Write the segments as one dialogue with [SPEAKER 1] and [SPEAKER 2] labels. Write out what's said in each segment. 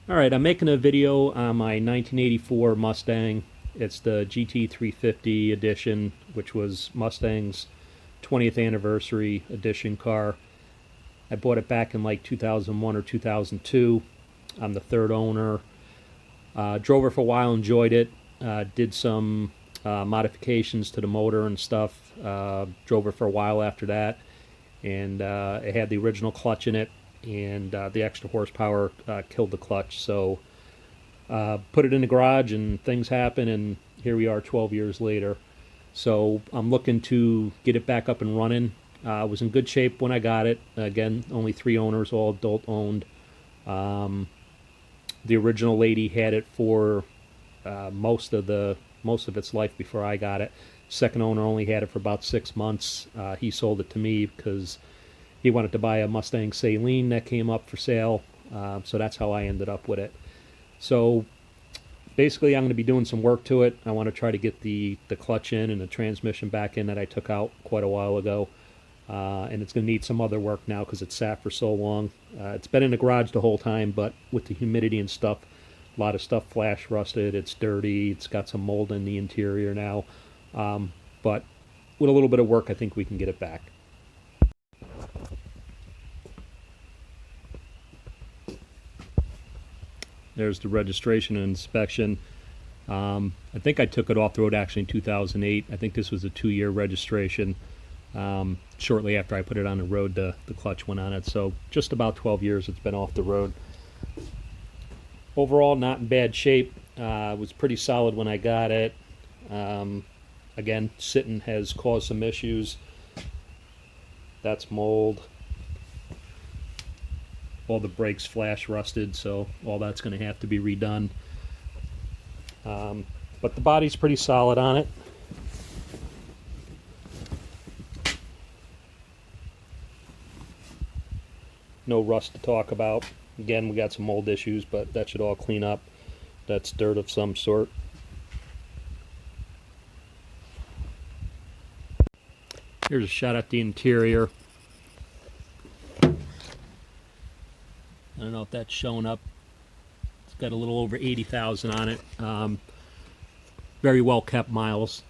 [SPEAKER 1] Alright, I'm making a video on my 1984 Mustang. It's the GT 350 edition, which was Mustang's 20th anniversary edition car. I bought it back in like 2001 or 2002. I'm the third owner. Drove it for a while, enjoyed it. Did some modifications to the motor and stuff. Drove it for a while after that. And it had the original clutch in it, and the extra horsepower killed the clutch. So put it in the garage, and things happen, and here we are 12 years later. So I'm looking to get it back up and running. It was in good shape when I got it. Again, only 3 owners, all adult owned. The original lady had it for most of its life before I got it. Second owner only had it for about 6 months. He sold it to me because he wanted to buy a Mustang Saline that came up for sale. So that's how I ended up with it. So basically, I'm going to be doing some work to it. I want to try to get the clutch in and the transmission back in that I took out quite a while ago. And it's going to need some other work now because it's sat for so long. It's been in the garage the whole time, but with the humidity and stuff, a lot of stuff flash rusted. It's dirty. It's got some mold in the interior now. But with a little bit of work, I think we can get it back. There's the registration and inspection. I think I took it off the road actually in 2008. I think this was a 2-year registration. Shortly after I put it on the road, the clutch went on it. So just about 12 years it's been off the road. Overall, not in bad shape. It was pretty solid when I got it. Again, sitting has caused some issues. That's mold. All the brakes flash rusted, so all that's going to have to be redone. But the body's pretty solid on it. No rust to talk about. Again, we got some mold issues, but that should all clean up. That's dirt of some sort. Here's a shot at the interior. I don't know if that's showing up. It's got a little over 80,000 on it. Very well kept miles.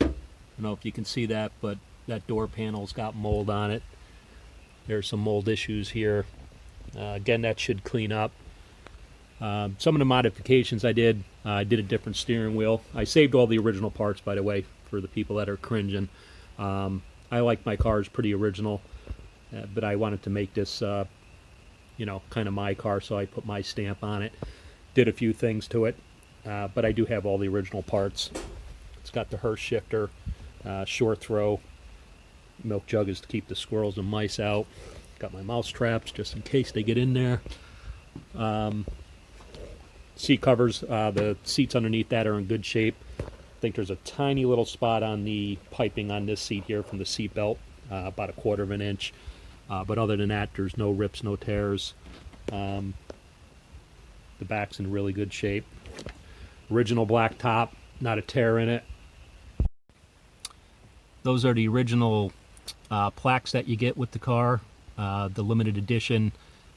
[SPEAKER 1] I don't know if you can see that, but that door panel's got mold on it. There's some mold issues here. Again, that should clean up. Some of the modifications I did a different steering wheel. I saved all the original parts, by the way, for the people that are cringing. I like my cars pretty original, but I wanted to make this, kind of my car, so I put my stamp on it. Did a few things to it, but I do have all the original parts. It's got the Hearst shifter, short throw, milk jug is to keep the squirrels and mice out. Got my mouse traps just in case they get in there. Seat covers, the seats underneath that are in good shape. I think there's a tiny little spot on the piping on this seat here from the seat belt, about 1/4 of an inch. But other than that, there's no rips, no tears. The back's in really good shape. Original black top, not a tear in it. Those are the original plaques that you get with the car. The limited edition,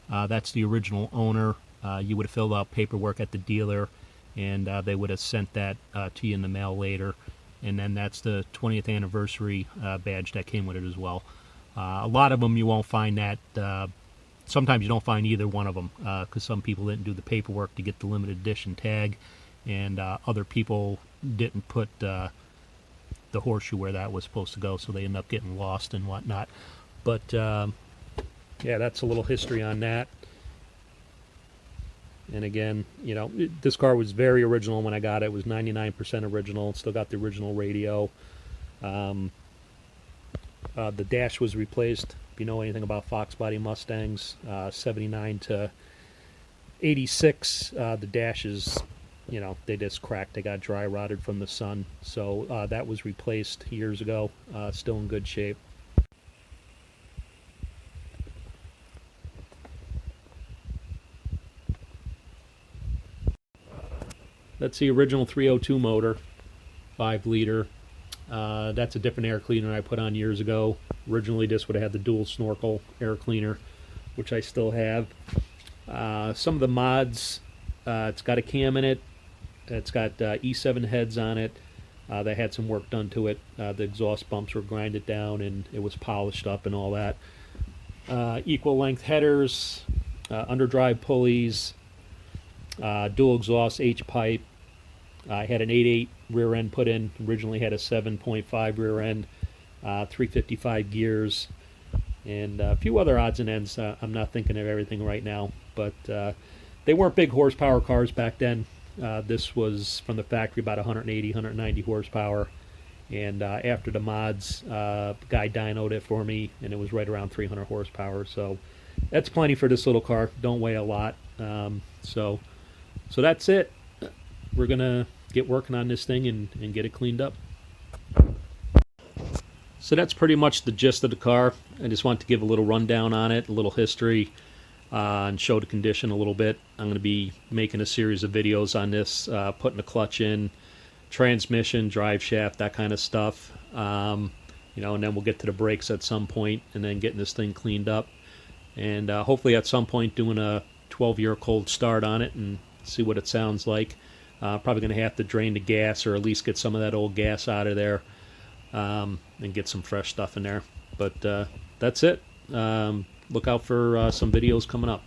[SPEAKER 1] that's the original owner. You would have filled out paperwork at the dealer, and they would have sent that to you in the mail later. And then that's the 20th anniversary badge that came with it as well. A lot of them you won't find that. Sometimes you don't find either one of them because some people didn't do the paperwork to get the limited edition tag, and other people didn't put the horseshoe where that was supposed to go, so they end up getting lost and whatnot. But yeah, that's a little history on that. And again, this car was very original when I got it. It was 99% original. Still got the original radio. The dash was replaced. If you know anything about Fox body Mustangs, 79 to 86, the dash is, they just cracked. They got dry rotted from the sun. So that was replaced years ago. Still in good shape. That's the original 302 motor, 5-liter. That's a different air cleaner I put on years ago. Originally, this would have had the dual snorkel air cleaner, which I still have. Some of the mods, it's got a cam in it. It's got E7 heads on it. They had some work done to it. The exhaust bumps were grinded down and it was polished up and all that. Equal length headers, underdrive pulleys, dual exhaust H-pipe. I had an 8.8 rear end put in. Originally had a 7.5 rear end, 355 gears, and a few other odds and ends. I'm not thinking of everything right now, but they weren't big horsepower cars back then. This was from the factory about 180, 190 horsepower. And after the mods, guy dynoed it for me, and it was right around 300 horsepower. So that's plenty for this little car. Don't weigh a lot. So that's it. We're gonna get working on this thing and get it cleaned up. So that's pretty much the gist of the car. I just want to give a little rundown on it, a little history, and show the condition a little bit. I'm going to be making a series of videos on this, putting the clutch in, transmission, drive shaft, that kind of stuff. And then we'll get to the brakes at some point, and then getting this thing cleaned up. And hopefully at some point doing a 12-year cold start on it and see what it sounds like. Probably going to have to drain the gas, or at least get some of that old gas out of there, and get some fresh stuff in there. But that's it. Look out for some videos coming up.